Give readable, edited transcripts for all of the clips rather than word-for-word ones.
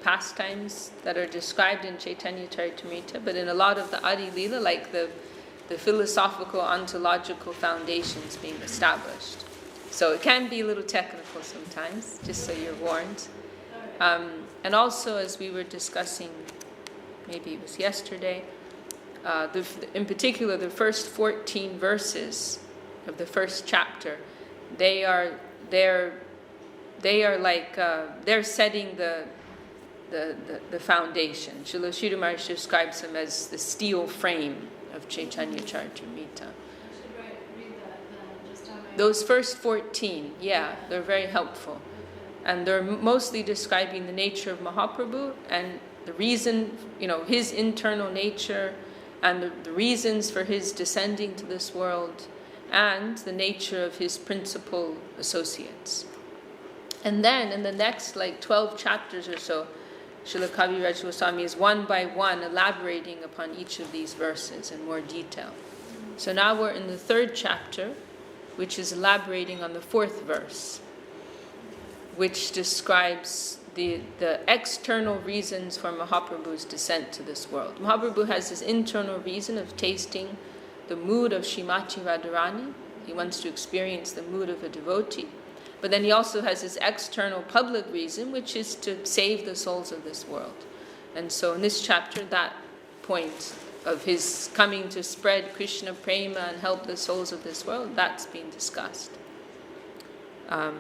pastimes that are described in Chaitanya Charitamrita, but in a lot of the Adi Leela, like the philosophical, ontological foundations being established. So it can be a little technical sometimes, just so you're warned. And also, as we were discussing, maybe it was yesterday, in particular the first 14 verses of the first chapter, they're setting the foundation. Srila Sridhar Maharaj describes them as the steel frame of Chaitanya Charitamrita. Those first 14, they're very helpful. And they're mostly describing the nature of Mahaprabhu and the reason, his internal nature and the reasons for his descending to this world and the nature of his principal associates. And then in the next 12 chapters or so, Srila Kaviraj Goswami is one by one elaborating upon each of these verses in more detail. So now we're in the third chapter, which is elaborating on the fourth verse, which describes the external reasons for Mahaprabhu's descent to this world. Mahaprabhu has this internal reason of tasting the mood of Srimati Radharani. He wants to experience the mood of a devotee. But then he also has this external public reason, which is to save the souls of this world. And so in this chapter, that point of his coming to spread Krishna Prema and help the souls of this world, that's being discussed. We're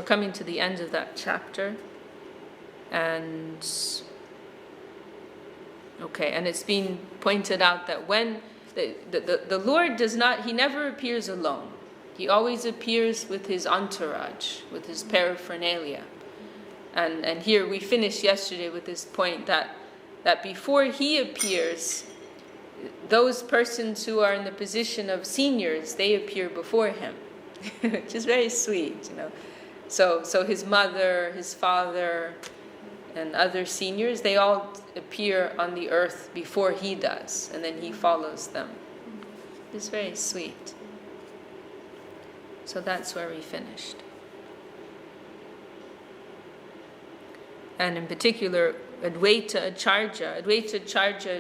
coming to the end of that chapter. And it's being pointed out that when the Lord does not, he never appears alone. He always appears with his entourage, with his paraphernalia. And here we finished yesterday with this point that before he appears, those persons who are in the position of seniors, they appear before him, which is very sweet, So his mother, his father, and other seniors, they all appear on the earth before he does, and then he follows them. It's very sweet. So that's where we finished. And in particular, Advaita Acharya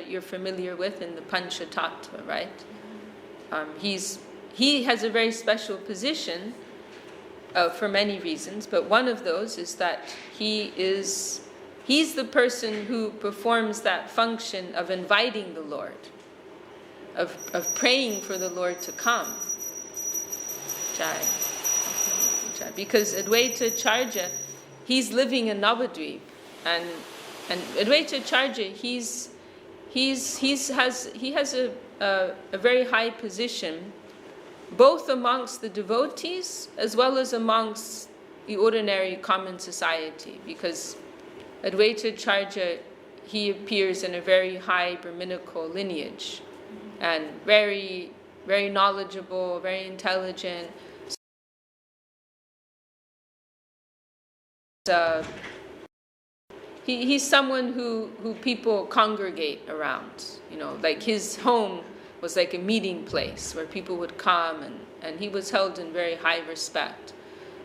you're familiar with in the Panchatattva, right? He has a very special position for many reasons, but one of those is that he's the person who performs that function of inviting the Lord, of praying for the Lord to come. Because Advaita Acharya, he's living in Navadvip, and Advaita Acharya, he has a very high position, both amongst the devotees as well as amongst the ordinary common society, because Advaita Acharya, he appears in a very high Brahminical lineage, and very, very knowledgeable, very intelligent. He's someone who people congregate around. Like his home was like a meeting place where people would come, and he was held in very high respect.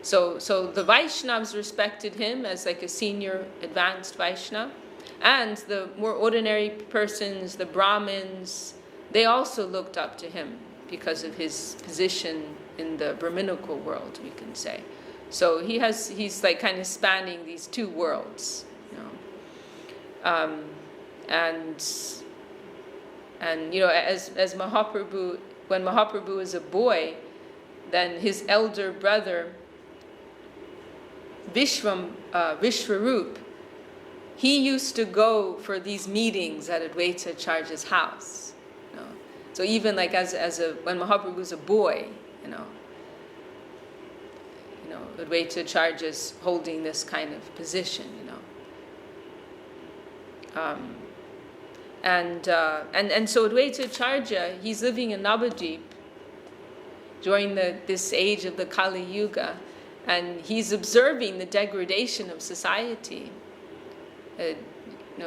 So the Vaishnavas respected him as like a senior advanced Vaishnava, and the more ordinary persons, the Brahmins, they also looked up to him because of his position in the Brahminical world, we can say. So he's like kind of spanning these two worlds, as Mahaprabhu, when Mahaprabhu was a boy, then his elder brother Vishwarup, he used to go for these meetings at Advaita Acharya's house. So even like when Mahaprabhu was a boy, Advaita Acharya's holding this kind of position, And so Advaita Acharya, he's living in Navadvip during this age of the Kali Yuga, and he's observing the degradation of society,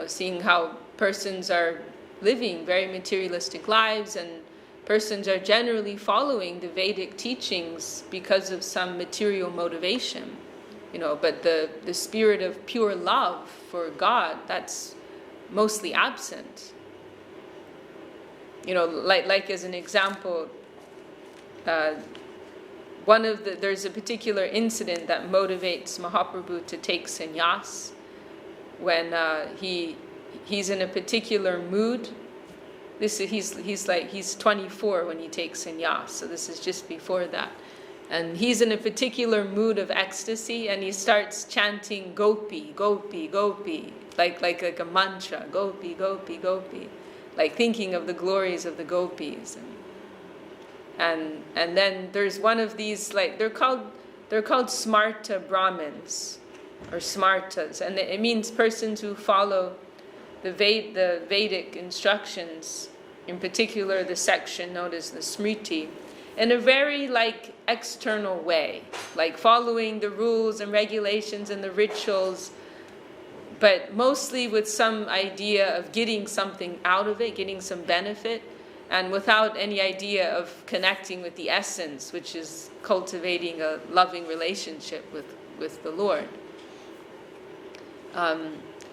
seeing how persons are living very materialistic lives, and persons are generally following the Vedic teachings because of some material motivation. but the spirit of pure love for God, that's mostly absent. Like as an example, there's a particular incident that motivates Mahaprabhu to take sannyas when he's in a particular mood. He's 24 when he takes sannyas, so this is just before that. And he's in a particular mood of ecstasy, and he starts chanting gopi, gopi, gopi, like a mantra, gopi, gopi, gopi, like thinking of the glories of the gopis. And then there's one of these, like they're called smarta Brahmins or smartas, and it means persons who follow the Vedic instructions, in particular the section known as the Smriti, in a very external way, like following the rules and regulations and the rituals, but mostly with some idea of getting something out of it, getting some benefit, and without any idea of connecting with the essence, which is cultivating a loving relationship with the Lord.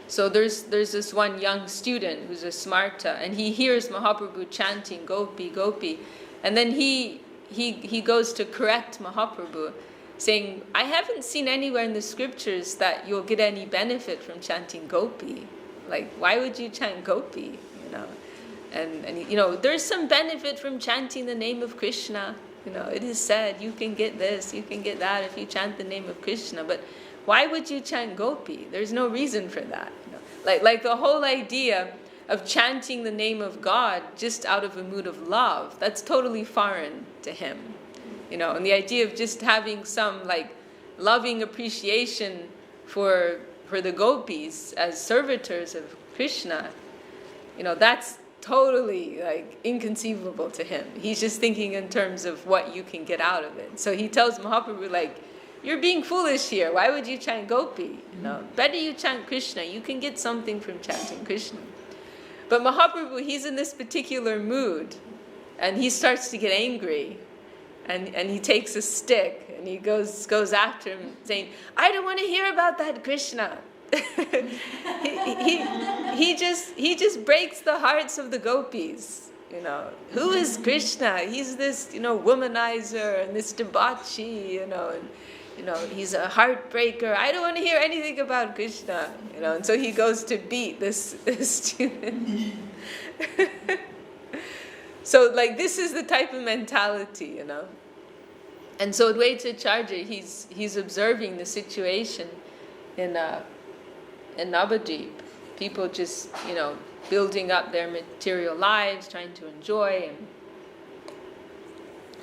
So there's this one young student who's a smarta, and he hears Mahaprabhu chanting gopi, gopi, and then he goes to correct Mahaprabhu, saying, I haven't seen anywhere in the scriptures that you'll get any benefit from chanting gopi. Like, why would you chant gopi? And there's some benefit from chanting the name of Krishna. It is said you can get this, you can get that if you chant the name of Krishna. But why would you chant gopi? There's no reason for that. Like the whole idea of chanting the name of God just out of a mood of love, that's totally foreign to him. And the idea of just having some loving appreciation for the gopis as servitors of Krishna, that's totally inconceivable to him. He's just thinking in terms of what you can get out of it. So he tells Mahaprabhu, you're being foolish here. Why would you chant gopi? Better you chant Krishna. You can get something from chanting Krishna. But Mahaprabhu, he's in this particular mood, and he starts to get angry, and he takes a stick and he goes after him, saying, I don't want to hear about that Krishna. he just breaks the hearts of the gopis. Who is Krishna? He's this womanizer and this debauchee, and he's a heartbreaker. I don't want to hear anything about Krishna. And so he goes to beat this student. So this is the type of mentality, And so Ch.Ch, he's observing the situation in Navadvip. People just, building up their material lives, trying to enjoy.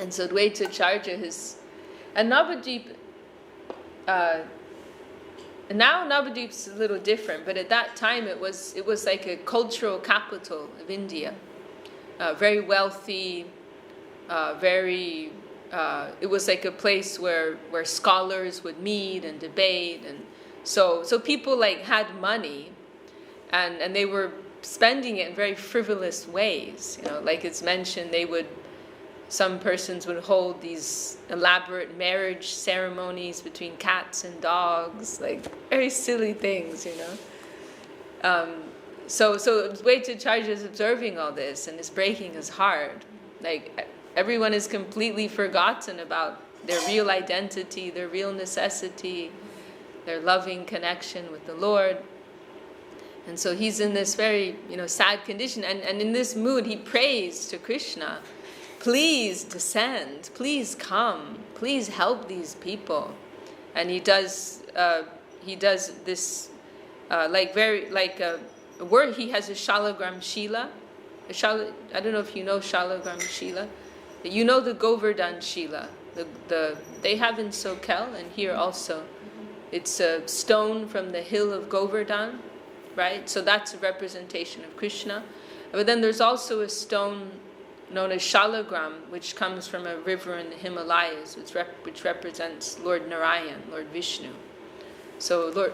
And so Ch.Ch and Navadvip, now Navadvip's a little different, but at that time it was like a cultural capital of India. Very wealthy, it was like a place where scholars would meet and debate, and so people had money, and they were spending it in very frivolous ways. Like it's mentioned, some persons would hold these elaborate marriage ceremonies between cats and dogs, very silly things, So Ch.Ch is observing all this, and it's breaking his heart. Everyone is completely forgotten about their real identity, their real necessity, their loving connection with the Lord. And so he's in this very, sad condition. And in this mood, he prays to Krishna, please descend, please come, please help these people. And he does this, a word, he has a Shalagram Shila. I don't know if you know Shalagram Shila. You know the Govardhan Shila. They have in Sokel and here also. It's a stone from the hill of Govardhan, right? So that's a representation of Krishna. But then there's also a stone known as Shalagram, which comes from a river in the Himalayas, which represents Lord Narayan, Lord Vishnu. So Lord,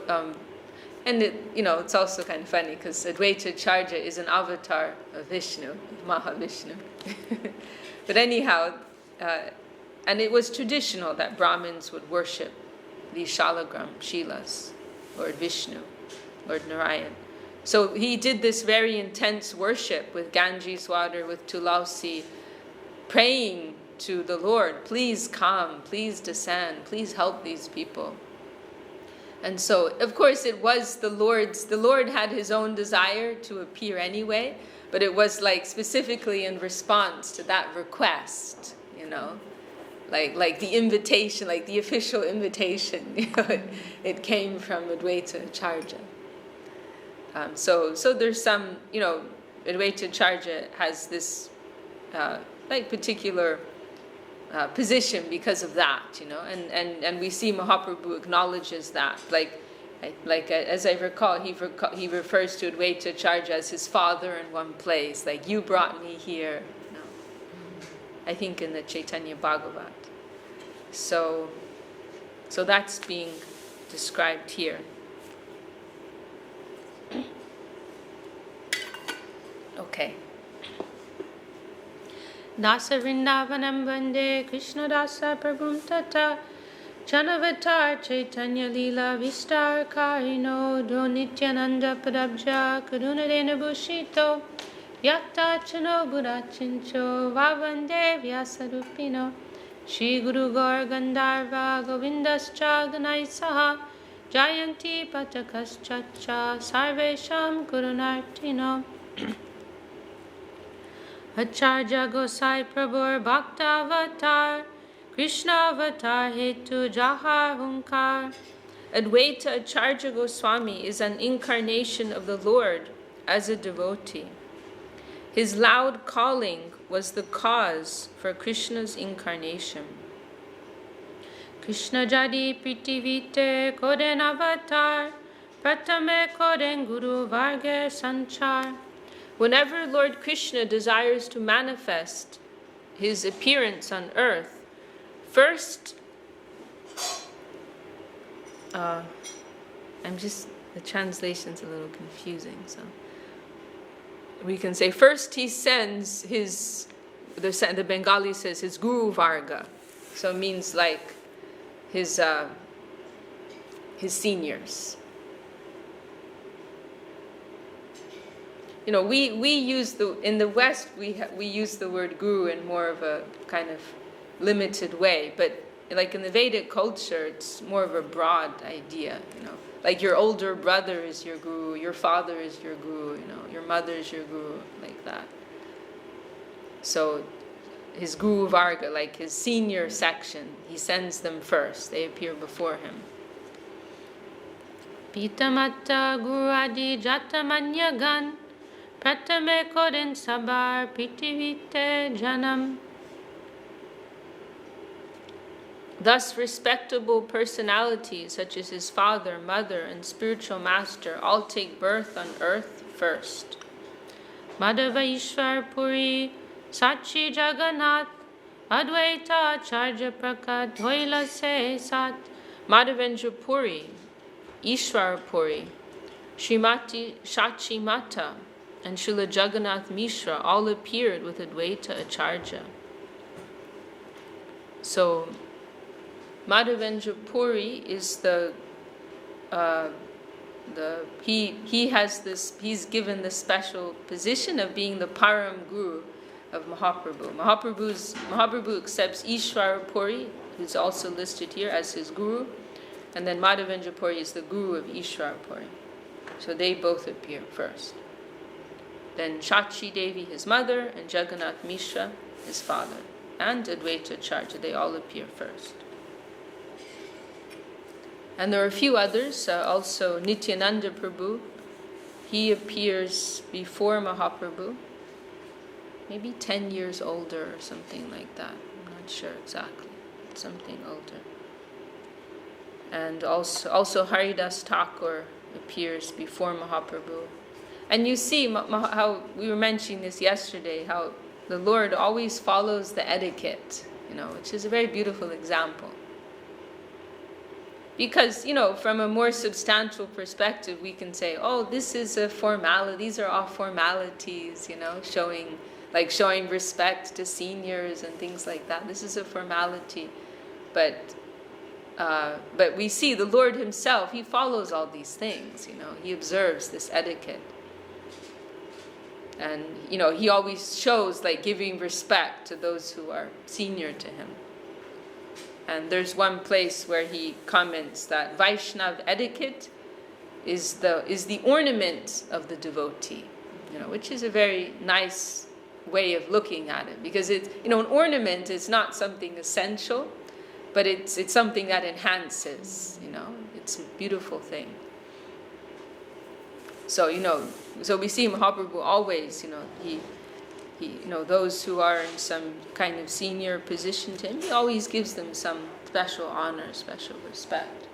and it's also kind of funny because Advaita Charja is an avatar of Vishnu, Mahavishnu. But anyhow, and it was traditional that Brahmins would worship Vishalagram, Shilas, Lord Vishnu, Lord Narayan. So he did this very intense worship with Ganges water, with Tulasi, praying to the Lord, please come, please descend, please help these people. And so, of course, it was the Lord had his own desire to appear anyway, but it was like specifically in response to that request, like the invitation, like the official invitation, it came from Advaita Acharya. So there's some, Advaita Acharya has this particular position because of that, and we see Mahaprabhu acknowledges that, as I recall, he refers to Advaita Acharya as his father in one place, like you brought me here, I think in the Chaitanya Bhagavat. So that's being described here. Okay. Dasa Vrindavanam Vande Krishna Dasa Prabhum Tata Chanavatar Chaitanya Lila Vistar Karino Do Nityananda Padabja Karunadena Bushito Yatta Chano Budachincho Vavande Vyasarupino Shri Guru Gaur Gandharva Govindascha Ganaisaha Jayanti Patakas Ch.Ch Sarvesham Kurunartino Acharya Gosai Prabhur Bhakta Avatar Krishna Avatar Hetu Jahar Hunkar. Advaita Acharya Goswami is an incarnation of the Lord as a devotee. His loud calling was the cause for Krishna's incarnation. Krishna Jadi Pritivite Koden Avatar Pratame Koden Guru Varge Sanchar. Whenever Lord Krishna desires to manifest his appearance on earth, first, the translation's a little confusing, so we can say first he sends the Bengali says his Guru Varga, so it means like his seniors. We use in the West we use the word guru in more of a kind of limited way, but like in the Vedic culture, it's more of a broad idea. Like your older brother is your guru, your father is your guru, your mother is your guru, like that. So his Guru Varga, like his senior section, he sends them first. They appear before him. Pitamata Guru Adi Jatamanyagan Pratame Koden Sabar Pitivite Janam. Thus, respectable personalities such as his father, mother, and spiritual master all take birth on earth first. Madhava Ishwar Puri Sachi Jagannath Advaita Acharya Prakat Hoila Se Sat. Madhavendra Puri, Ishwar Puri, Srimati Shachi Mata, and Srila Jagannath Mishra all appeared with Advaita Acharya. So, Madhavendra Puri is he's given the special position of being the Param Guru of Mahaprabhu. Mahaprabhu accepts Ishwara Puri, who's also listed here as his guru, and then Madhavendra Puri is the guru of Ishwara Puri. So they both appear first. Then Shachi Devi, his mother, and Jagannath Mishra, his father, and Advaita Acharya, they all appear first. And there are a few others, also Nityananda Prabhu. He appears before Mahaprabhu, maybe 10 years older or something like that. I'm not sure exactly, something older. And also Haridas Thakur appears before Mahaprabhu. And you see how we were mentioning this yesterday, how the Lord always follows the etiquette, which is a very beautiful example. Because, from a more substantial perspective, we can say, oh, this is a formality, these are all formalities, showing respect to seniors and things like that. This is a formality. But But we see the Lord himself, he follows all these things, he observes this etiquette. And, he always shows like giving respect to those who are senior to him. And there's one place where he comments that Vaishnav etiquette is the ornament of the devotee, which is a very nice way of looking at it, because an ornament is not something essential, but it's something that enhances, it's a beautiful thing. So, so we see Mahaprabhu always, he those who are in some kind of senior position to him, he always gives them some special honor, special respect.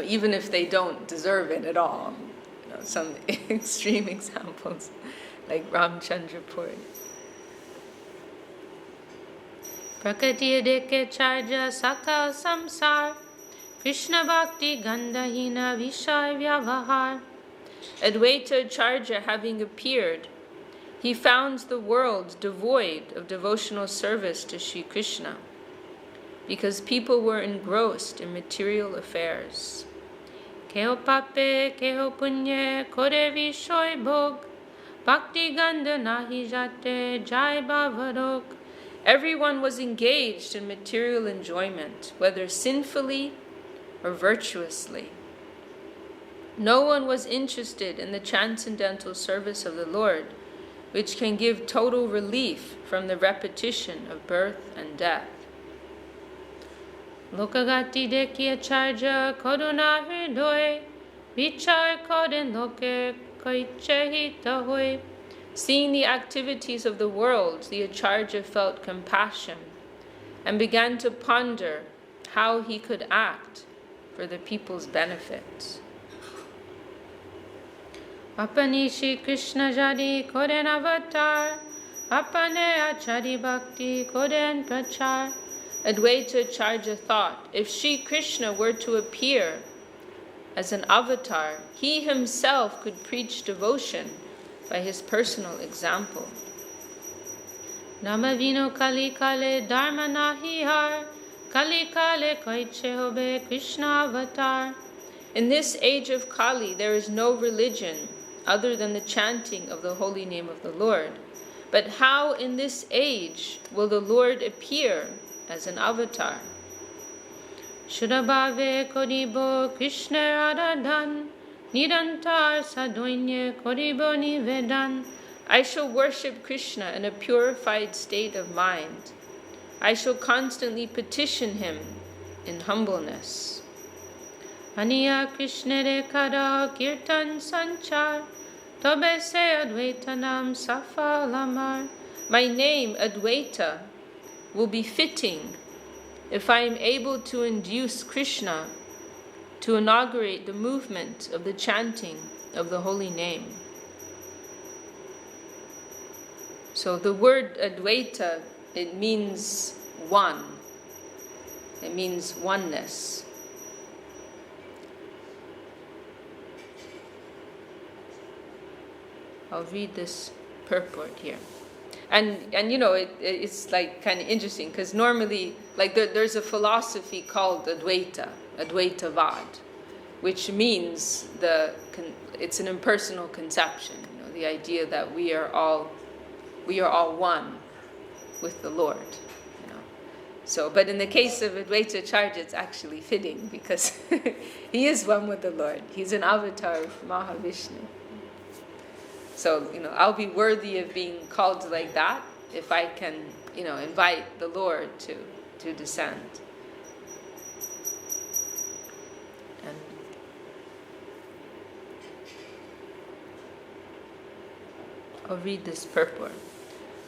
Even if they don't deserve it at all. Some extreme examples, like Ramchandra Puri. Prakriti deke charja sakal samsar, Krishna bhakti gandhahina vishaya vyavahar. Advaita Charja having appeared, he found the world devoid of devotional service to Sri Krishna, because people were engrossed in material affairs. Keho pape, keho punye, kore vishoy bhog, bhakti gandha nahi jate, jai bhavarok. Everyone was engaged in material enjoyment, whether sinfully or virtuously. No one was interested in the transcendental service of the Lord, which can give total relief from the repetition of birth and death. Lokagati dekya charja koruna hridoy, vichar koden loke koichehita hoy. Seeing the activities of the world, the Acharya felt compassion and began to ponder how he could act for the people's benefit. Apani Shri Krishna jadi koden avatar, apane achari bhakti koden prachar. Advaita Acharya thought, if Sri Krishna were to appear as an avatar, he himself could preach devotion by his personal example. Namavino kali kale dharma nahi har, kali kale koiche hobe Krishna avatar. In this age of Kali, there is no religion other than the chanting of the holy name of the Lord. But how in this age will the Lord appear as an avatar? Shudabhave koribo Krishna aradhan, nirantar sadoinye koribo nivedan. I shall worship Krishna in a purified state of mind. I shall constantly petition him in humbleness. Aniya Krishna rekara kirtan sanchar, tobe se advaitanam safalamar. My name, Advaita, will be fitting if I am able to induce Krishna to inaugurate the movement of the chanting of the holy name. So the word Advaita, it means one. It means oneness. I'll read this purport here. And it's like kind of interesting, because normally, like there's a philosophy called Advaitavad, which means it's an impersonal conception, the idea that we are all one with the Lord. So, but in the case of Advaita Acharya, it's actually fitting, because he is one with the Lord. He's an avatar of Mahavishnu. So, I'll be worthy of being called like that if I can, invite the Lord to descend. And I'll read this purport.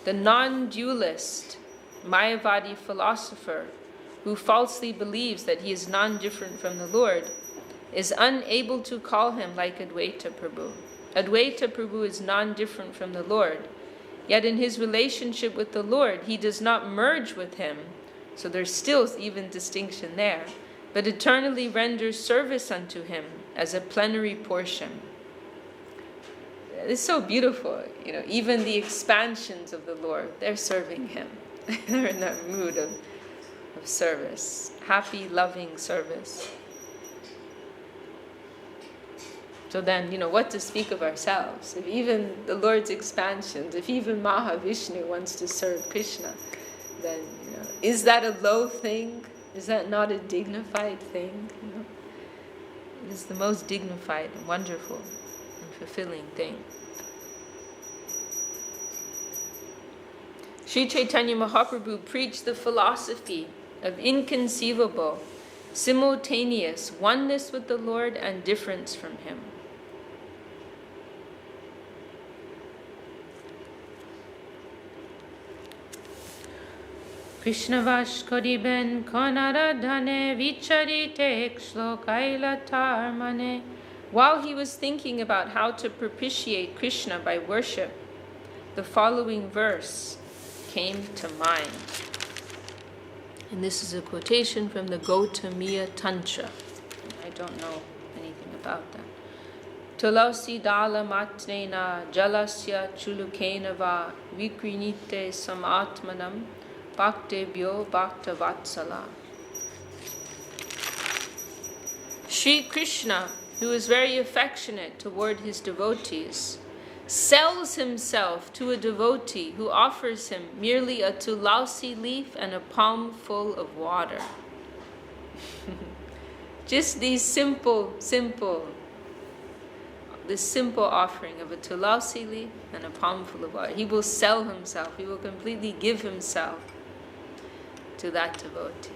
The non-dualist Mayavadi philosopher who falsely believes that he is non-different from the Lord is unable to call him like Advaita Prabhu. Advaita Prabhu is non-different from the Lord, yet in his relationship with the Lord, he does not merge with him, so there's still even distinction there, but eternally renders service unto him as a plenary portion. it's so beautiful. Even the expansions of the Lord, they're serving Him. They're in that mood of service, happy, loving service. So then, what to speak of ourselves? If even the Lord's expansions, if even Mahavishnu wants to serve Krishna, then, is that a low thing? Is that not a dignified thing? It is the most dignified and wonderful and fulfilling thing. Sri Chaitanya Mahaprabhu preached the philosophy of inconceivable, simultaneous oneness with the Lord and difference from Him. Krishnavash koriben konaradhane vicharite ek shlokaila mane. While he was thinking about how to propitiate Krishna by worship, the following verse came to mind. And this is a quotation from the Gautamiya Tantra. I don't know anything about that. Tulasi dala matnena jalasya chulukena va vikrinite samatmanam bhaktebhyo bhaktavatsala. Sri Krishna, who is very affectionate toward his devotees, sells himself to a devotee who offers him merely a tulasi leaf and a palm full of water. Just this simple offering of a tulasi leaf and a palm full of water. He will sell himself, he will completely give himself to that devotee.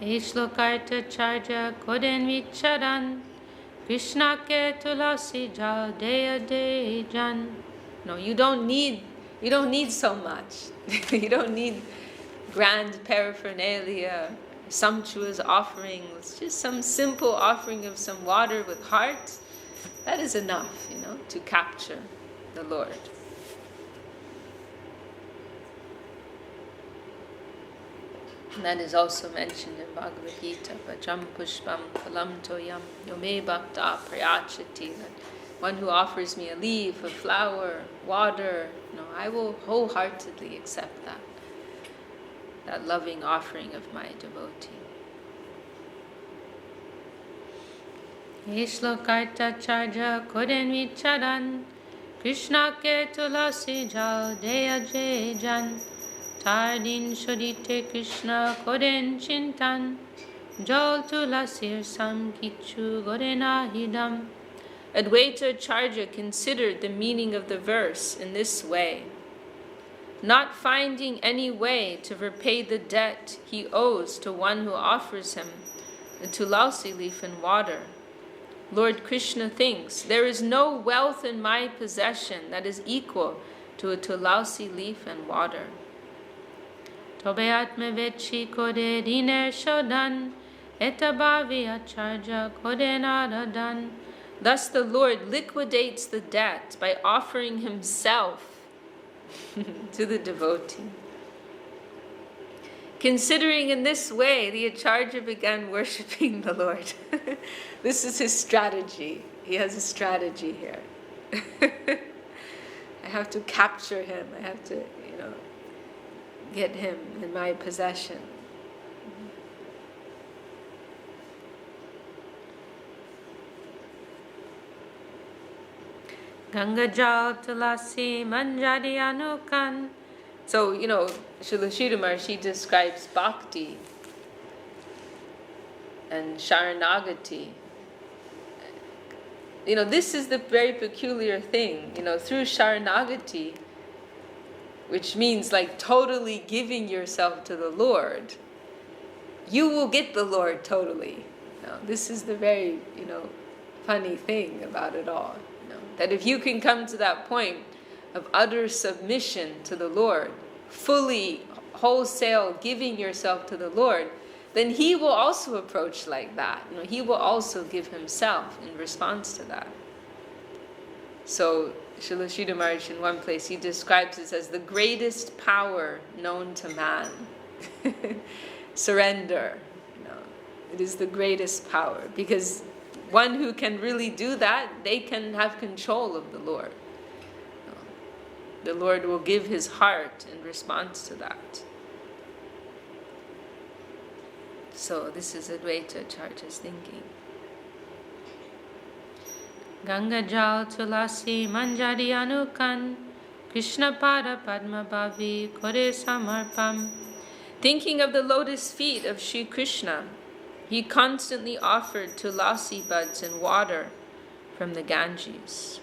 Ishlokarta charja koden vicharan Krishna ke tulasi jal deya dejan. No, you don't need so much. You don't need grand paraphernalia, sumptuous offerings. Just some simple offering of some water with heart. That is enough, to capture the Lord. And that is also mentioned in Bhagavad Gita. Bhajam pushpam phalam toyam yome bhakta prayachati. That one who offers me a leaf, a flower, water, I will wholeheartedly accept that loving offering of my devotee. Ishlokarta charja koden vicharan Krishna ke tulasi jal deya dejan. Tardin shodite Krishna koden chintan Jol tulasir sam kichu gorena hidam. Advaita Acharya considered the meaning of the verse in this way. Not finding any way to repay the debt he owes to one who offers him a tulasi leaf and water, Lord Krishna thinks, there is no wealth in my possession that is equal to a tulasi leaf and water. Tobeat me vechi kode diner shodan etabavi acharya kode naradan. Thus the Lord liquidates the debt by offering himself to the devotee. Considering in this way, the Acharya began worshipping the Lord. This is his strategy. He has a strategy here. I have to capture him. I have to, get him in my possession. Ganga jal tulasi manjari anukan. So, Srila Sridhar, she describes Bhakti and Sharanagati. This is the very peculiar thing. Through Sharanagati, which means like totally giving yourself to the Lord, you will get the Lord totally. This is the very, funny thing about it all. That if you can come to that point of utter submission to the Lord, fully, wholesale giving yourself to the Lord, then He will also approach like that. He will also give Himself in response to that. So, Srila Sridhar Maharaj in one place, he describes this as the greatest power known to man. Surrender. It is the greatest power, because one who can really do that, they can have control of the Lord. The Lord will give his heart in response to that. So this is Advaita Acharya's thinking. Ganga Jal Tulasi Manjari Anukan Krishna Pada Padma Bhavi Kore Samarpam. Thinking of the lotus feet of Sri Krishna, he constantly offered tulasi buds and water from the Ganges.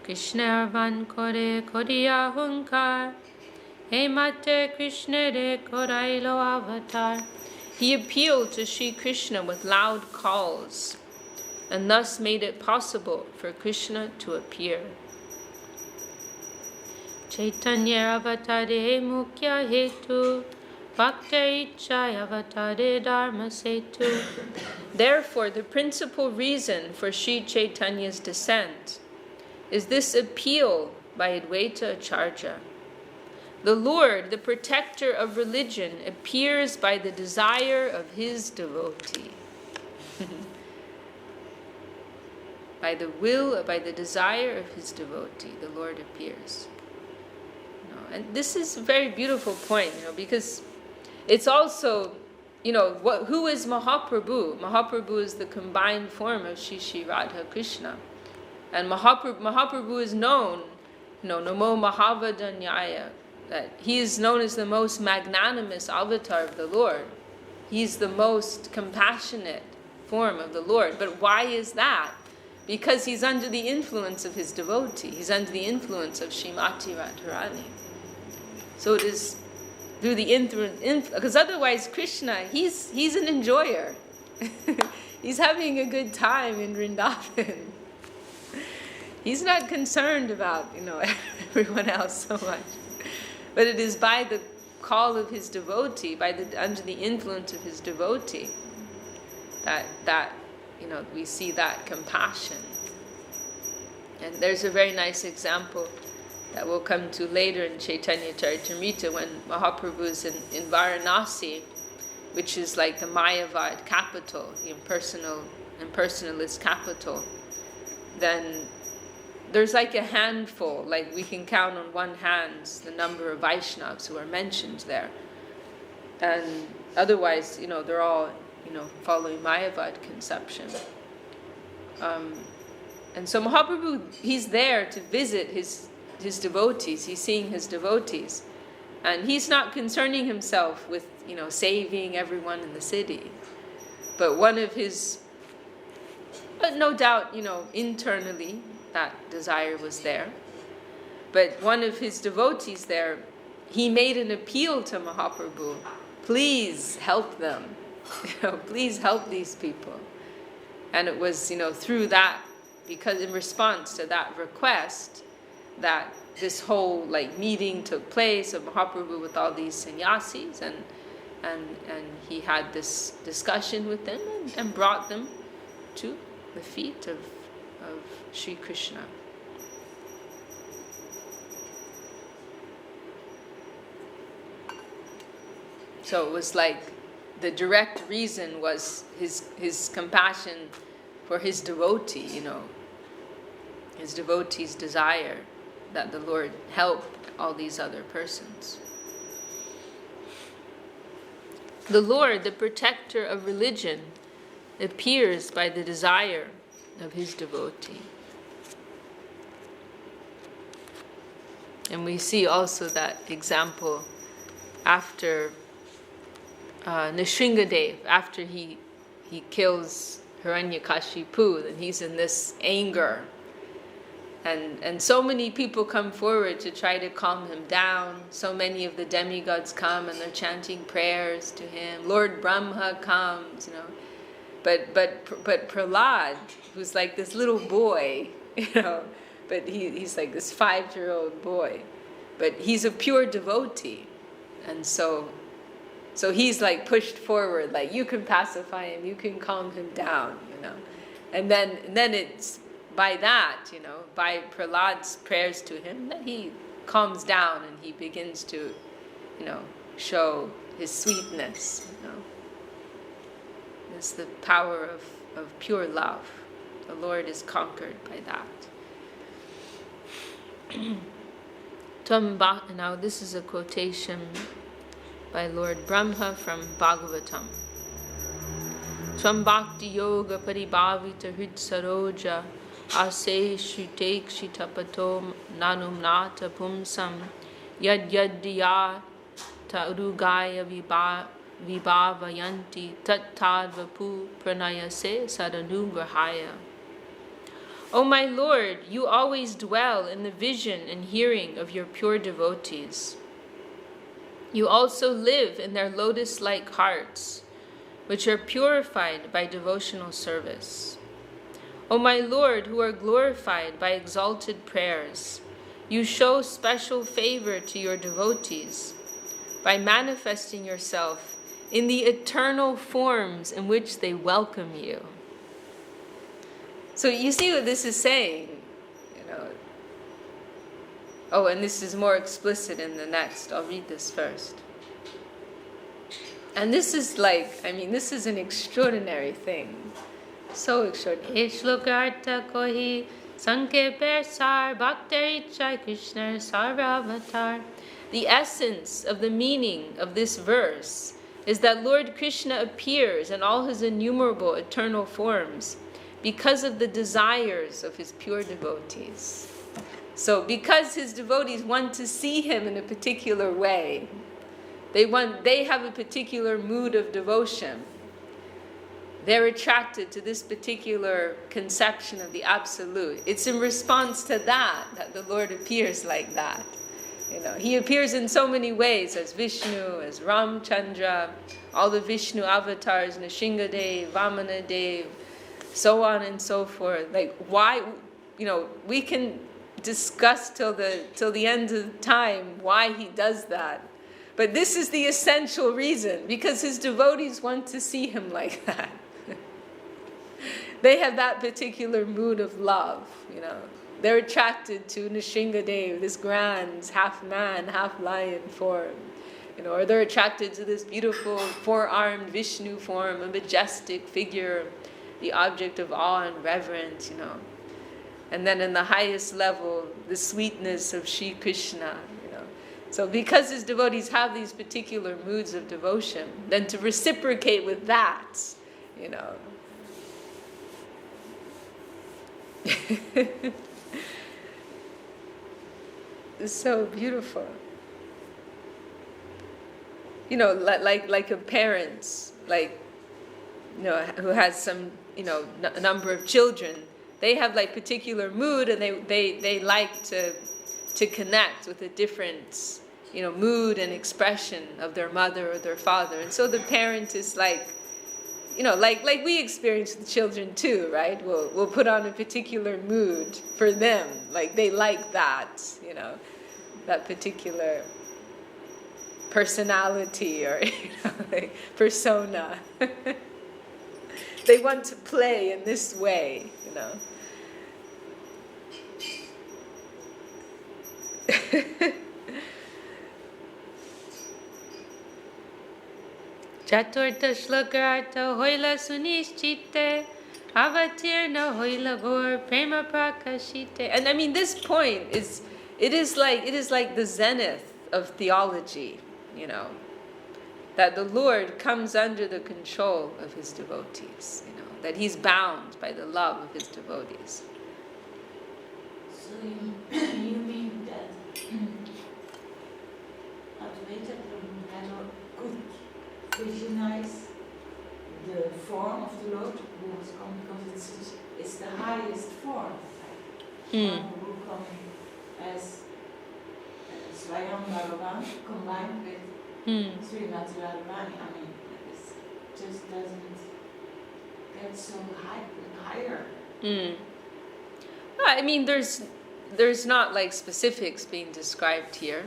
Krishna Arvan Kore Koriya Hunkar He Mate Krishna Re Korailo Avatar. He appealed to Sri Krishna with loud calls, and thus made it possible for Krishna to appear. Chaitanya Avatare Mukhya Hetu Bhakti Ch.Ch Avatare Dharma Setu. Therefore, the principal reason for Sri Chaitanya's descent is this appeal by Advaita Acharya. The Lord, the protector of religion, appears by the desire of his devotee. By the will, by the desire of his devotee, the Lord appears. And this is a very beautiful point, because it's also, who is Mahaprabhu? Mahaprabhu is the combined form of Shri Radha Krishna. And Mahaprabhu is known, Namo Mahavadanyaya, that he is known as the most magnanimous avatar of the Lord. He's the most compassionate form of the Lord. But why is that? Because he's under the influence of his devotee. He's under the influence of Srimati Radharani. So it is through the influence, because otherwise Krishna, he's an enjoyer. He's having a good time in Vrindavan. He's not concerned about, everyone else so much. But it is by the call of his devotee, under the influence of his devotee, that we see that compassion. And there's a very nice example that we'll come to later in Chaitanya Charitamrita, when Mahaprabhu is in Varanasi, which is like the Mayavad capital, the impersonalist capital. Then there's like a handful, like we can count on one hand the number of Vaishnavas who are mentioned there. And otherwise, they're all, following Mayavad conception. And so Mahaprabhu, he's there to visit his devotees. He's seeing his devotees. And he's not concerning himself with, saving everyone in the city. But one of his, no doubt, internally, that desire was there. But one of his devotees there, he made an appeal to Mahaprabhu. Please help them. Please help these people. And it was, through that, because in response to that request, that this whole meeting took place of Mahaprabhu with all these sannyasis, and he had this discussion with them and brought them to the feet of Sri Krishna. So it was like the direct reason was his compassion for his devotee, his devotee's desire that the Lord help all these other persons. The Lord, the protector of religion, appears by the desire of his devotee. And we see also that example after Nrsingadev, after he kills Hiranyakashipu, and he's in this anger. And so many people come forward to try to calm him down. So many of the demigods come and they're chanting prayers to him. Lord Brahma comes, But Prahlad, who's like this little boy, but he's like this 5-year-old boy. But he's a pure devotee. And so he's like pushed forward, like you can pacify him, you can calm him down, And then it's by that, by Prahlad's prayers to him, that he calms down and he begins to, show his sweetness, is the power of pure love. The Lord is conquered by that. Now this is a quotation by Lord Brahma from Bhagavatam. Tvam bhakti yoga paribhavita hrid saroja ase shrute kshitapato nanumnata pumsam yad yaddiya tarugaya vibhavayanti tat tadvapu pranayase sadanugrahaya. O my Lord, you always dwell in the vision and hearing of your pure devotees. You also live in their lotus-like hearts, which are purified by devotional service. O my Lord, who are glorified by exalted prayers, you show special favor to your devotees by manifesting yourself in the eternal forms in which they welcome you. So you see what this is saying, Oh, and this is more explicit in the next. I'll read this first. And this is this is an extraordinary thing. So extraordinary. Shlokarta kohi sanke persar bhakterichai Krishna sarvavatar. The essence of the meaning of this verse is that Lord Krishna appears in all his innumerable eternal forms because of the desires of his pure devotees. So because his devotees want to see him in a particular way, they have a particular mood of devotion. They're attracted to this particular conception of the Absolute. It's in response to that the Lord appears like that. He appears in so many ways, as Vishnu, as Ramchandra, all the Vishnu avatars, Nrsimhadev, Vamanadev, so on and so forth. Why, we can discuss till the end of time why he does that. But this is the essential reason, because his devotees want to see him like that. They have that particular mood of love, They're attracted to Nrsimhadev, this grand half man, half lion form, or they're attracted to this beautiful four-armed Vishnu form, a majestic figure, the object of awe and reverence, And then in the highest level, the sweetness of Sri Krishna, So because his devotees have these particular moods of devotion, then to reciprocate with that, It's so beautiful. Like a parent, who has some, number of children, they have particular mood, and they like to connect with a different, mood and expression of their mother or their father. And so the parent is like we experience with children too, right? We'll put on a particular mood for them. They like that, that particular personality or persona. They want to play in this way, Chaturta shlokarta hoila sunishchite avatirna hoila gor prema prakashite. And this point it is like the zenith of theology, that the Lord comes under the control of his devotees, that he's bound by the love of his devotees. So you mean that Advaita Prabhu could visualize the form of the Lord who was coming, because it's the highest form. One who coming as Swayam Bhagavan combined with Srimati Radharani. It just doesn't get so higher. There's not specifics being described here.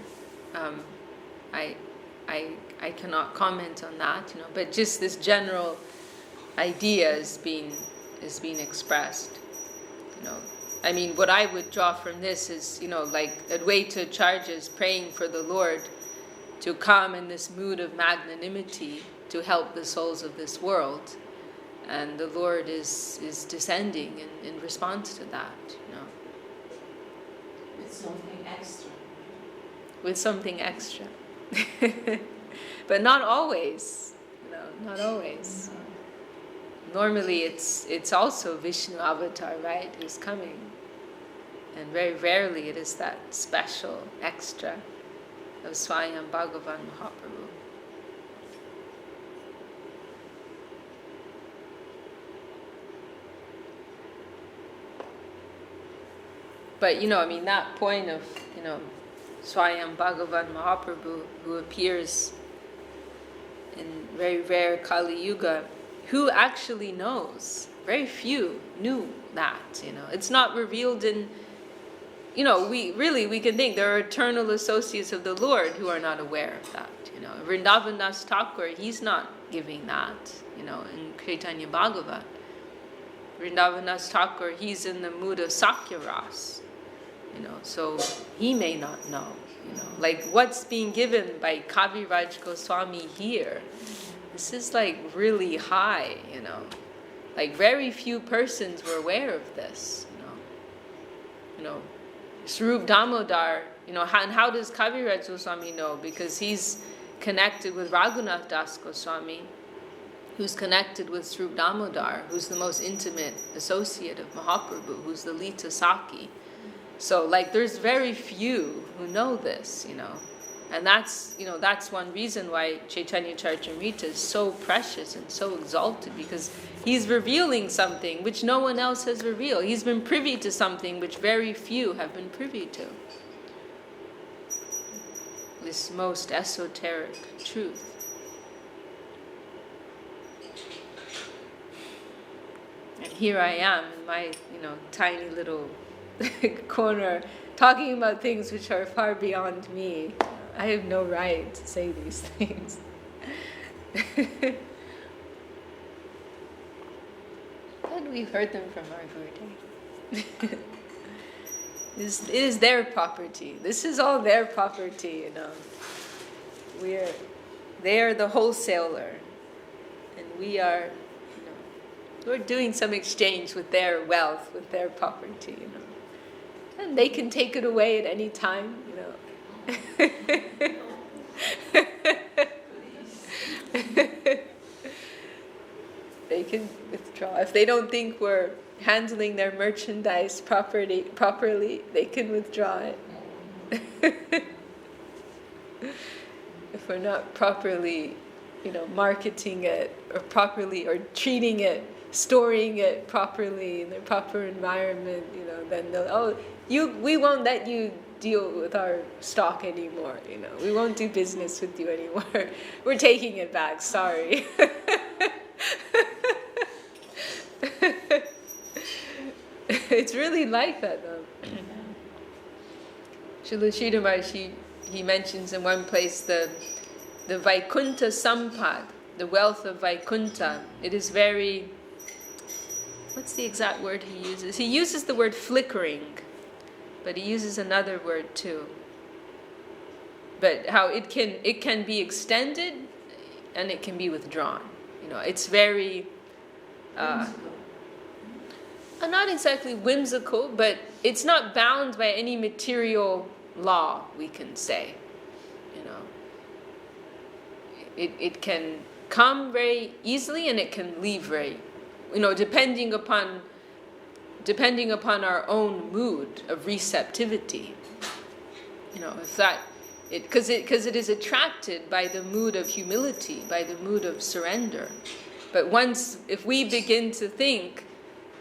I cannot comment on that, but just this general idea is being expressed. What I would draw from this is, Advaita Ch.Ch is praying for the Lord to come in this mood of magnanimity to help the souls of this world. And the Lord is descending in response to that, With something extra. With something extra. But not always, not always. Normally it's also Vishnu avatar, right, who's coming. And very rarely it is that special extra of Swayam Bhagavan Mahaprabhu. But that point of, Swayam Bhagavan Mahaprabhu, who appears in very rare Kali Yuga, who actually knows? Very few knew that, It's not revealed in, we can think there are eternal associates of the Lord who are not aware of that, Vrindavandas Thakur, he's not giving that, in Chaitanya Bhagavat. Vrindavandas Thakur, he's in the mood of Sakya Ras. So he may not know, like what's being given by Kaviraj Goswami here. This is like really high, like very few persons were aware of this, Swarup Damodar, and how does Kaviraj Goswami know? Because he's connected with Raghunath Das Goswami, who's connected with Swarup Damodar, who's the most intimate associate of Mahaprabhu, who's the Lita Saki. So, there's very few who know this, and that's one reason why Chaitanya Charitamrita is so precious and so exalted, because he's revealing something which no one else has revealed. He's been privy to something which very few have been privy to. This most esoteric truth. And here I am in my, tiny little corner, talking about things which are far beyond me. I have no right to say these things. But we've heard them from our Gurudev. It is their property. This is all their property, They are the wholesaler, and we are, we're doing some exchange with their wealth, with their property, And they can take it away at any time, They can withdraw. If they don't think we're handling their merchandise properly, they can withdraw it. If we're not properly, marketing it or treating it, storing it properly in the proper environment, then they'll, we won't let you deal with our stock anymore, we won't do business with you anymore. We're taking it back, sorry. It's really like that, though. Srila Sridhar Maharaj, he mentions in one place the Vaikuntha Sampad, the wealth of Vaikuntha. It is very, what's the exact word he uses? He uses the word flickering, but he uses another word too. But how it can be extended and it can be withdrawn. It's very not exactly whimsical, but it's not bound by any material law, we can say. It can come very easily and it can leave very, depending upon our own mood of receptivity. Because it is attracted by the mood of humility, by the mood of surrender. But if we begin to think,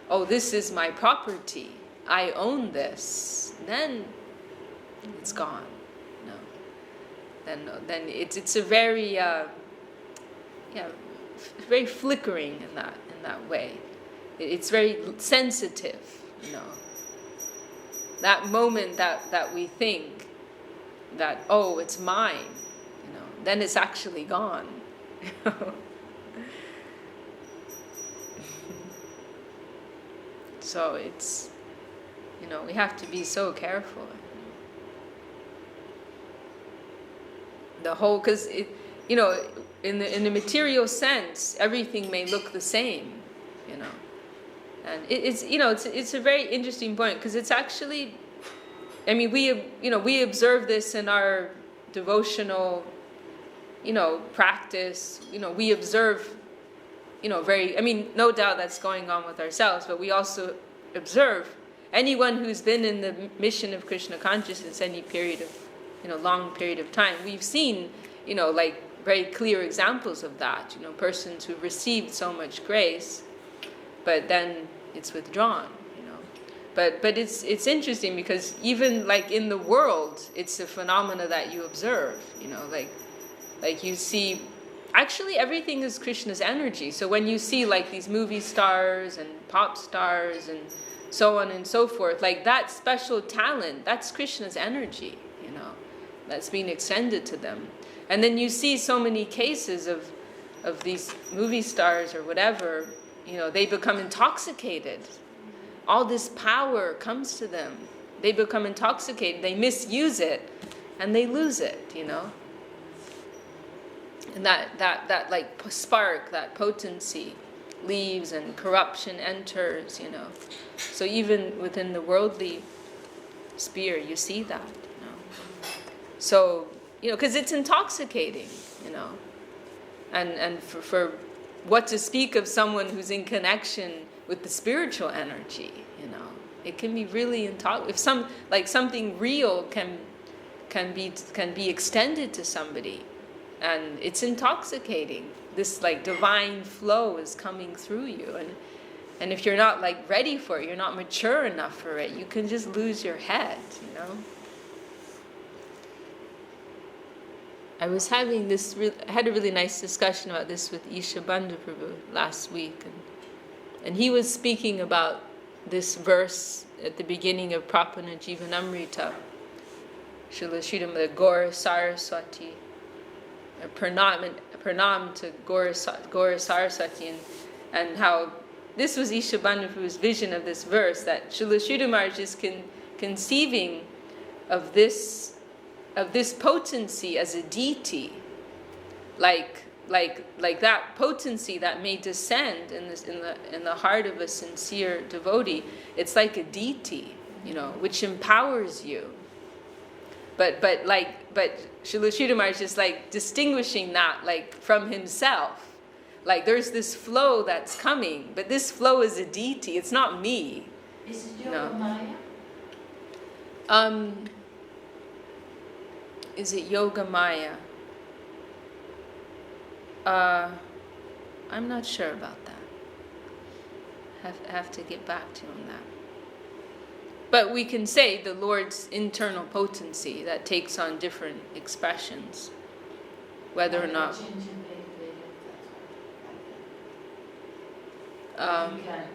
oh, this is my property, I own this, then it's gone. Then it's a very very flickering in that way. It's very sensitive, That moment that we think that, oh, it's mine, then it's actually gone. So it's, we have to be so careful. Because in the material sense, everything may look the same, you know. And it's a very interesting point, because it's actually, I mean, we observe this in our devotional, practice. We observe, no doubt that's going on with ourselves, but we also observe anyone who's been in the mission of Krishna consciousness any period of, long period of time. We've seen, like very clear examples of that. Persons who received so much grace, but then it's withdrawn. But it's interesting, because even like in the world, it's a phenomena that you observe. Like you see, actually everything is Krishna's energy. So when you see like these movie stars and pop stars and so on and so forth, like that special talent, that's Krishna's energy, that's being extended to them. And then you see so many cases of these movie stars or whatever, they become intoxicated. All this power comes to them. They become intoxicated, they misuse it, and they lose it, And that like spark, that potency leaves and corruption enters, So even within the worldly sphere, you see that, So, because it's intoxicating, And for what to speak of someone who's in connection with the spiritual energy, it can be really intoxicating. If something real can be extended to somebody, and it's intoxicating. This like divine flow is coming through you, and if you're not like ready for it, you're not mature enough for it, you can just lose your head, I was having I had a really nice discussion about this with Isha Bandhu Prabhu last week, and he was speaking about this verse at the beginning of Prapana Jivanamrita, Srila Sridhamada Gaura Saraswati, pranam to Gaura Saraswati, and how this was Isha Bandhu Prabhu's vision of this verse, that Srila Sridhar Maharaj is conceiving of this potency as a deity, like that potency that may descend in the heart of a sincere devotee. It's like a deity, which empowers you. But Srila Sridhar Maharaj is like distinguishing that like from himself. Like there's this flow that's coming, but this flow is a deity. It's not me. Is it Yoga Maya? Is it Yoga Maya? I'm not sure about that. Have to get back to you on that. But we can say the Lord's internal potency that takes on different expressions, whether or not. He can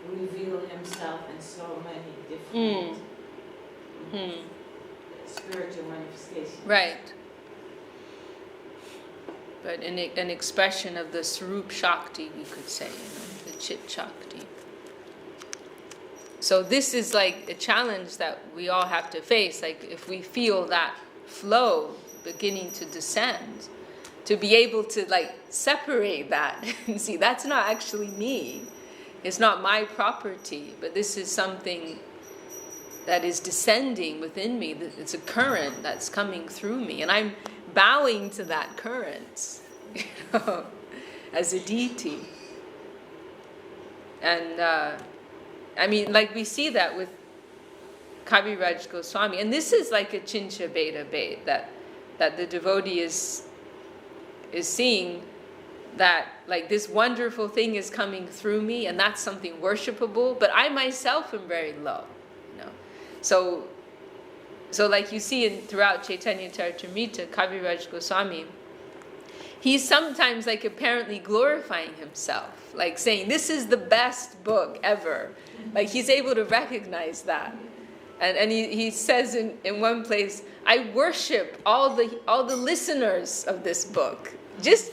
reveal himself in so many different spiritual manifestations. Right. But an expression of the Swarup Shakti, we could say, the Chit Shakti. So this is like a challenge that we all have to face. Like if we feel that flow beginning to descend, to be able to like separate that and see that's not actually me. It's not my property, but this is something that is descending within me. It's a current that's coming through me, and I'm bowing to that current, as a deity. And I mean, like we see that with Kaviraj Goswami, and this is like a Chincha Beta Bait, that the devotee is seeing that like this wonderful thing is coming through me, and that's something worshipable, but I myself am very low. So like you see throughout Chaitanya Charitamrita, Kaviraj Goswami, he's sometimes like apparently glorifying himself, like saying, this is the best book ever. Like he's able to recognize that. And he says in one place, I worship all the listeners of this book. Just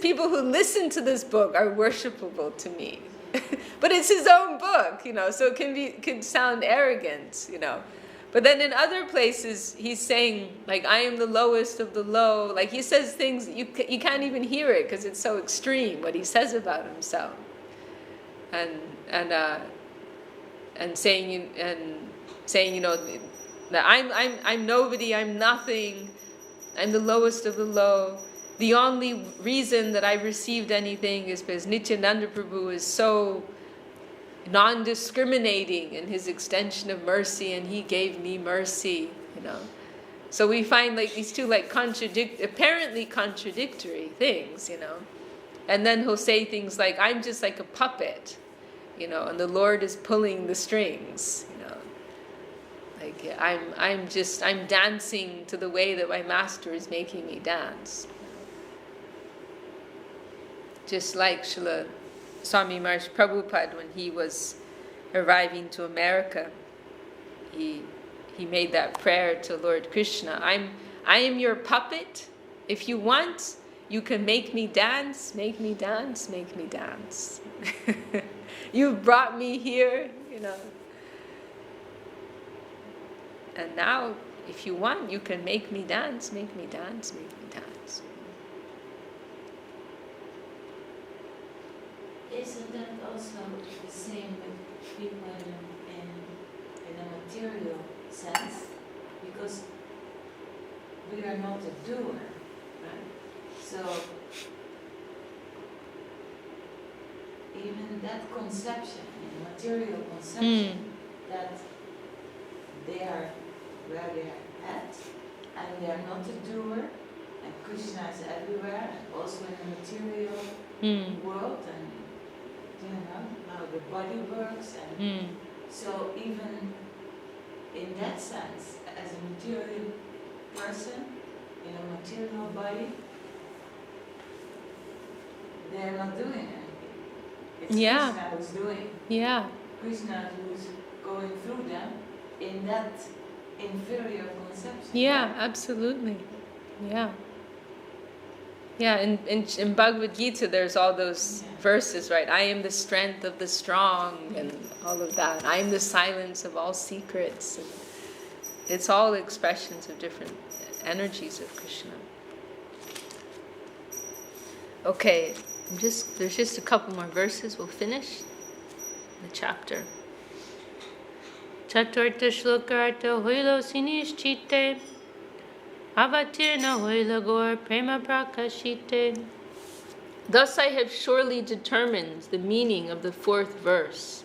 people who listen to this book are worshipable to me. But it's his own book, so it can sound arrogant, But then in other places, he's saying, like, I am the lowest of the low. Like, he says things, you can't even hear it because it's so extreme, what he says about himself. and saying that I'm nobody, I'm nothing, I'm the lowest of the low. The only reason that I received anything is because Nityananda Prabhu is so non-discriminating in his extension of mercy, and he gave me mercy, So we find like these two like apparently contradictory things, And then he'll say things like, I'm just like a puppet, and the Lord is pulling the strings, Like I'm dancing to the way that my master is making me dance. Just like Srila Swami Maharaj Prabhupada, when he was arriving to America, he made that prayer to Lord Krishna. I am your puppet. If you want, you can make me dance, make me dance, make me dance. You've brought me here, And now, if you want, you can make me dance, make me dance, make me dance. Isn't that also the same with people in a material sense? Because we are not a doer, right? So even that conception, material conception, that they are where they are at, and they are not a doer, and Krishna is everywhere, and also in the material world, and how the body works, and so even in that sense, as a material person in a material body, they are not doing anything. It's Krishna who's doing. Yeah. Krishna who's going through them in that inferior conception. Yeah, absolutely. Yeah. Yeah, in Bhagavad Gita, there's all those verses, right? I am the strength of the strong, and all of that. I am the silence of all secrets. And it's all expressions of different energies of Krishna. Okay, there's just a couple more verses. We'll finish the chapter. Chaturta shlokarta hoilo sinishchite avatirna hoila gor prema prakashite. Thus I have surely determined the meaning of the fourth verse.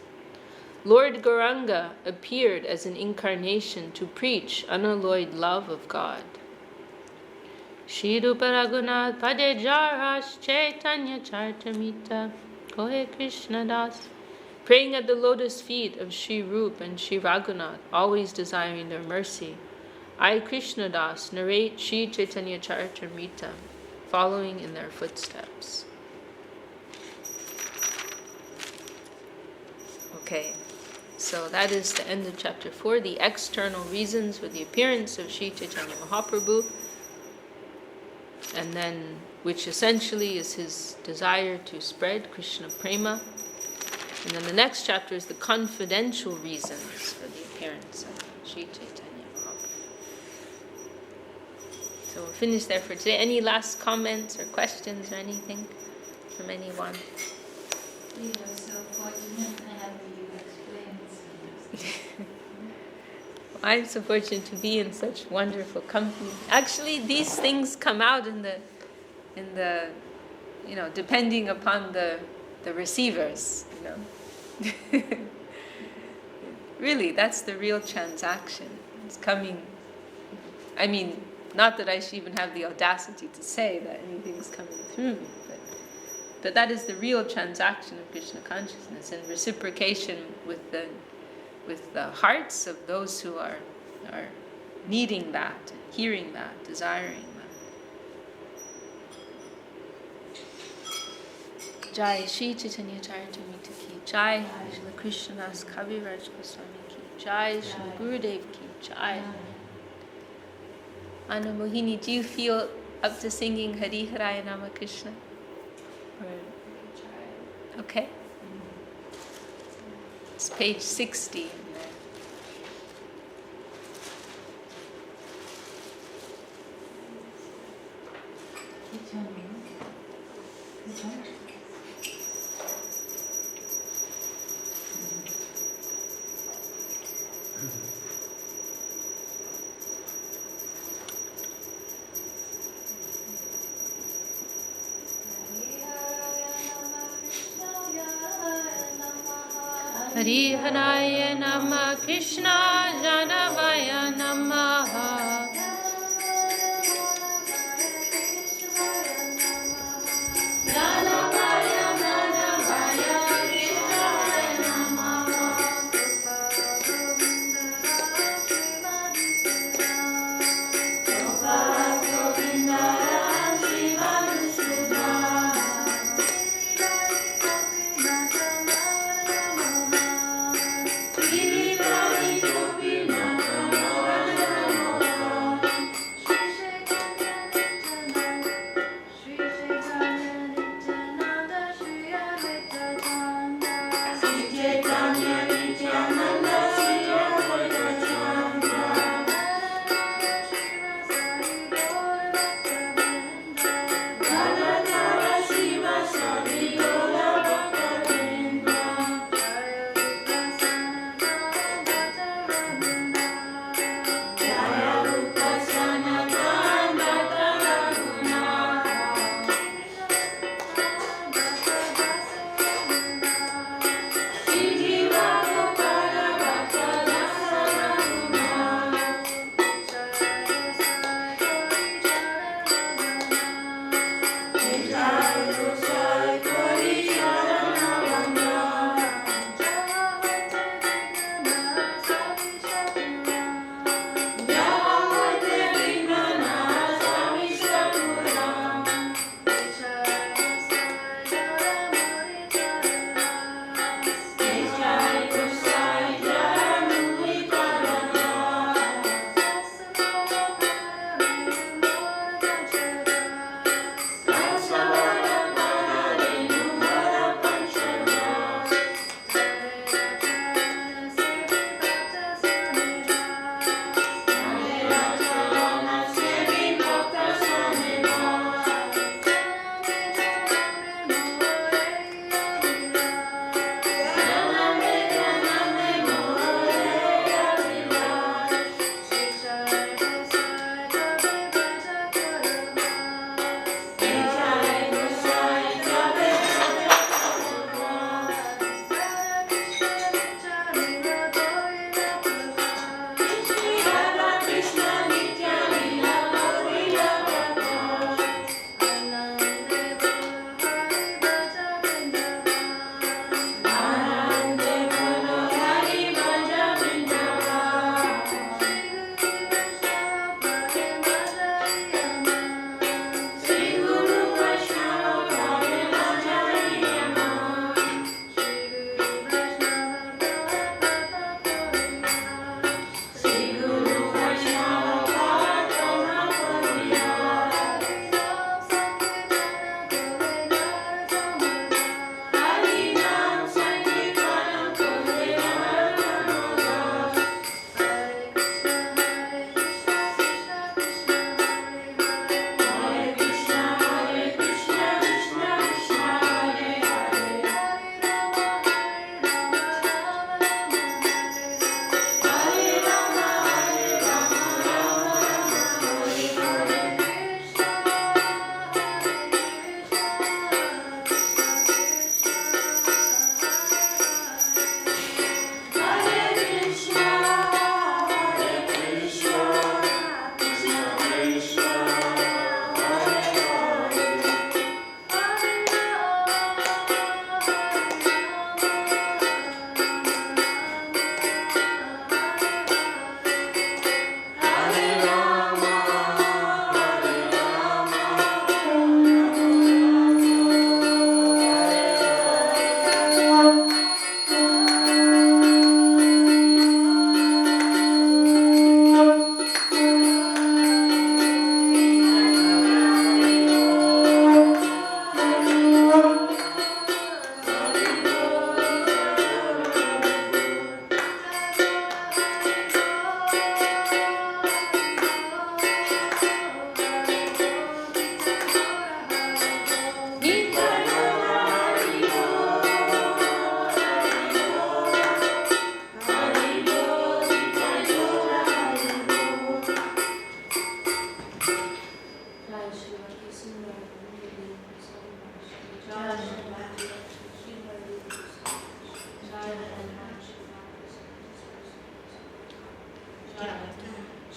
Lord Gauranga appeared as an incarnation to preach unalloyed love of God. Shri Rupa Raghunath Pade Jarhas Chaitanya Charitamrita Kohe Krishna Das. Praying at the lotus feet of Sri Rupa and Sri Raghunath, always desiring their mercy, I, Krishna Das, narrate Sri Chaitanya Charitamrita, following in their footsteps. Okay, so that is the end of chapter 4, the external reasons for the appearance of Sri Chaitanya Mahaprabhu, and then, which essentially is his desire to spread Krishna Prema. And then the next chapter is the confidential reasons for the appearance of Sri Chaitanya Mahaprabhu. So we'll finish there for today. Any last comments or questions or anything from anyone? We are so fortunate to have you explain this. I'm so fortunate to be in such wonderful company. Actually, these things come out in the depending upon the receivers, Really, that's the real transaction. It's coming. I mean, not that I should even have the audacity to say that anything's coming through me, but that is the real transaction of Krishna consciousness, and reciprocation with the hearts of those who are needing that, and hearing that, desiring that. Jai Shri Chaitanya Charitamrita ki Jai, Shri Krishna Das Kaviraj Goswami ki Jai, Shri Gurudev ki Jai. Anna Mohini, do you feel up to singing Hari Haraya Nama Krishna? Okay. It's page 60 in there. Hari Haraya Namah Krishna Janavaya Namaha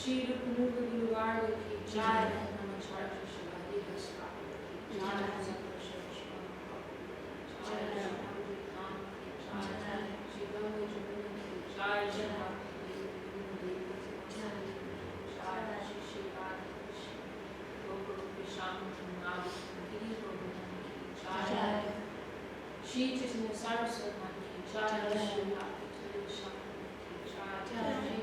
Sriyukta Guru Varga ki jai, Namacharya Shiva Devidasi ki jai, Ch.Ch. Saraswati ki jai, Vishakha ki jai,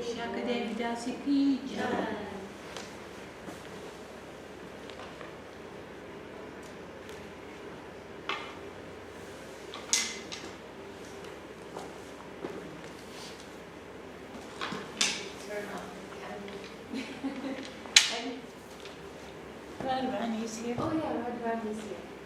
Vishakha Devidasi ki jai. Radharani is here. Oh yeah, Radharani is here.